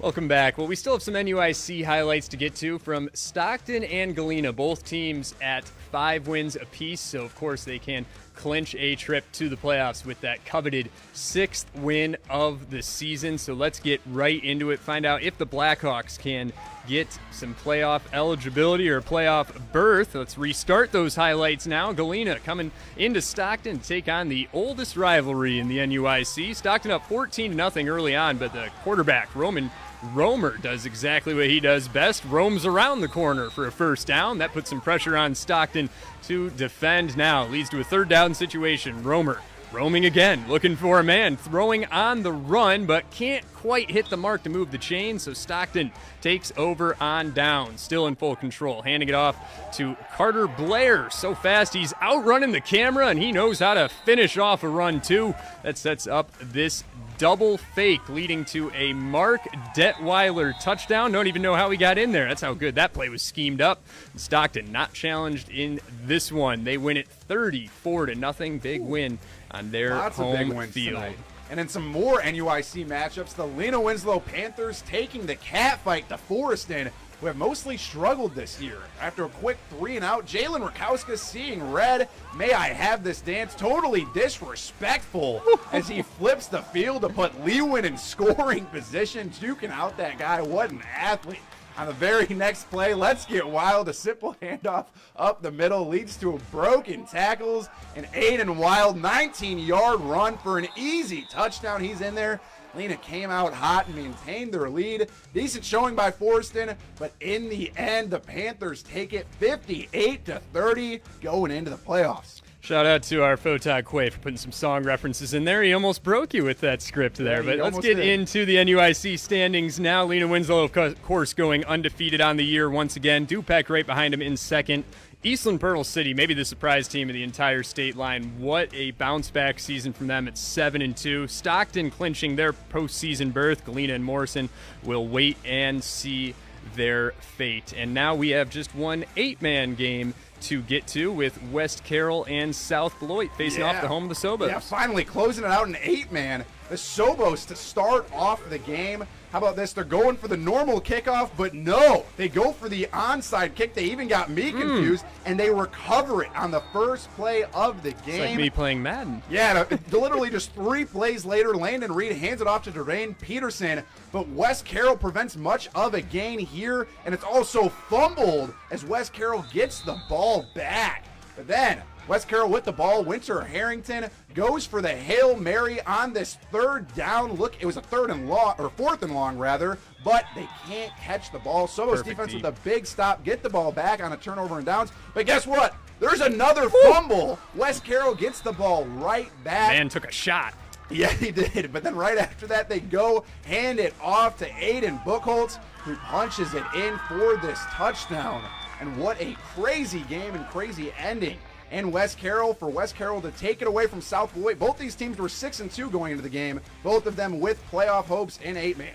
Welcome back. Well, we still have some NUIC highlights to get to from Stockton and Galena, both teams at 5 wins apiece. So, of course, they can clinch a trip to the playoffs with that coveted 6th win of the season. So let's get right into it. Find out if the Blackhawks can get some playoff eligibility or playoff berth. Let's restart those highlights now. Galena coming into Stockton to take on the oldest rivalry in the NUIC. Stockton up 14-0 early on, but the quarterback, Roman Romer, does exactly what he does best, roams around the corner for a first down. That puts some pressure on Stockton to defend now. Leads to a 3rd down situation. Romer roaming again, looking for a man, throwing on the run, but can't quite hit the mark to move the chain, so Stockton takes over on down, still in full control, handing it off to Carter Blair. So fast, he's outrunning the camera, and he knows how to finish off a run, too. That sets up this double fake, leading to a Mark Detweiler touchdown. Don't even know how he got in there. That's how good that play was schemed up. Stockton not challenged in this one. They win it 34-0. Big win on their home field. Tonight. And in some more NUIC matchups, the Lena Winslow Panthers taking the catfight to Forreston, who have mostly struggled this year. After a quick 3-and-out, Jalen Rakowska seeing red. May I have this dance? Totally disrespectful as he flips the field to put Lewin in scoring position, juking out that guy. What an athlete. On the very next play, let's get wild. A simple handoff up the middle leads to a broken tackles. An Aiden Wild 19-yard run for an easy touchdown. He's in there. Lena came out hot and maintained their lead. Decent showing by Forreston, but in the end, the Panthers take it 58-30 going into the playoffs. Shout out to our Photog Quay for putting some song references in there. He almost broke you with that script there. But let's get into the NUIC standings now. Lena Winslow, of course, going undefeated on the year once again. Dupec right behind him in second. Eastland Pearl City, maybe the surprise team of the entire state line. What a bounce-back season from them at 7-2. Stockton clinching their postseason berth. Galena and Morrison will wait and see their fate. And now we have just one 8-man game to get to with West Carroll and South Beloit facing off the home of the Sobos. Yeah, finally closing it out in 8-man. The Sobos to start off the game. How about this? They're going for the normal kickoff, but no, they go for the onside kick. They even got me confused, and they recover it on the first play of the game. It's like me playing Madden. Yeah, literally just 3 plays later, Landon Reed hands it off to Durain Peterson, but West Carroll prevents much of a gain here, and it's also fumbled as West Carroll gets the ball back. But then West Carroll with the ball. Winter Harrington goes for the Hail Mary on this 3rd down. Look, it was a 4th and long rather, but they can't catch the ball. Sobos defense with a big stop, get the ball back on a turnover and downs. But guess what? There's another fumble. West Carroll gets the ball right back. Man took a shot. Yeah, he did. But then right after that, they go hand it off to Aiden Buchholz, who punches it in for this touchdown. And what a crazy game and crazy ending. And West Carroll, for West Carroll to take it away from South Beloit. Both these teams were 6-2 going into the game, both of them with playoff hopes in 8-man.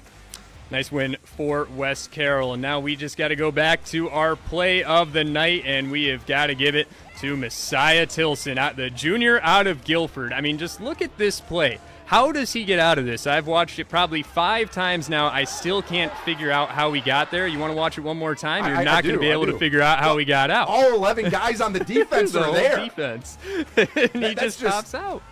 Nice win for West Carroll. And now we just got to go back to our play of the night, and we have got to give it to Messiah Tilson, the junior out of Guilford. I mean, just look at this play. How does he get out of this? I've watched it probably 5 times now. I still can't figure out how he got there. You want to watch it one more time? You're not going to be able to figure out how he got out. All 11 guys on the defense are there. Defense. And he just pops out.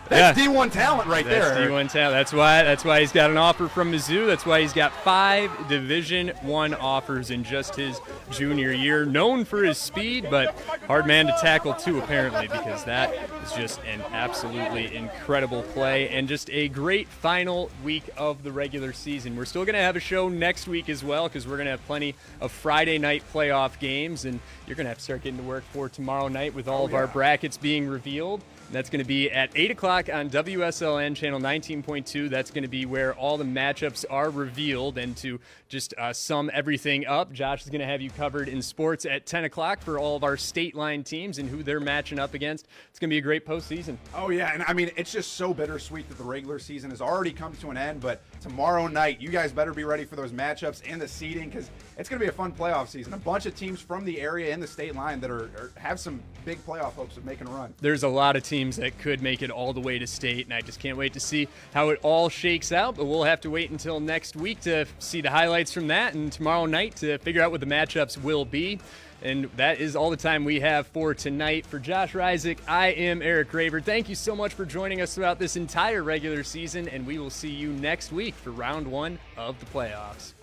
That's D1 talent right there. That's D1 talent. That's why he's got an offer from Mizzou. That's why he's got 5 Division I offers in just his junior year. Known for his speed, but hard man to tackle too, apparently, because that is just an absolutely incredible play and just a great final week of the regular season. We're still going to have a show next week as well, because we're going to have plenty of Friday night playoff games, and you're going to have to start getting to work for tomorrow night with all of our brackets being revealed. That's going to be at 8 o'clock on WSLN channel 19.2. That's going to be where all the matchups are revealed. And to just sum everything up, Josh is going to have you covered in sports at 10 o'clock for all of our state line teams and who they're matching up against. It's going to be a great postseason. Oh, yeah. And, I mean, it's just so bittersweet that the regular season has already come to an end. But tomorrow night, you guys better be ready for those matchups and the seeding, because it's going to be a fun playoff season. A bunch of teams from the area in the state line that have some big playoff hopes of making a run. There's a lot of teams teams that could make it all the way to state, and I just can't wait to see how it all shakes out. But we'll have to wait until next week to see the highlights from that, and tomorrow night to figure out what the matchups will be. And that is all the time we have for tonight. For Josh Reisig, I am Eric Raver. Thank you so much for joining us throughout this entire regular season, and we will see you next week for round 1 of the playoffs.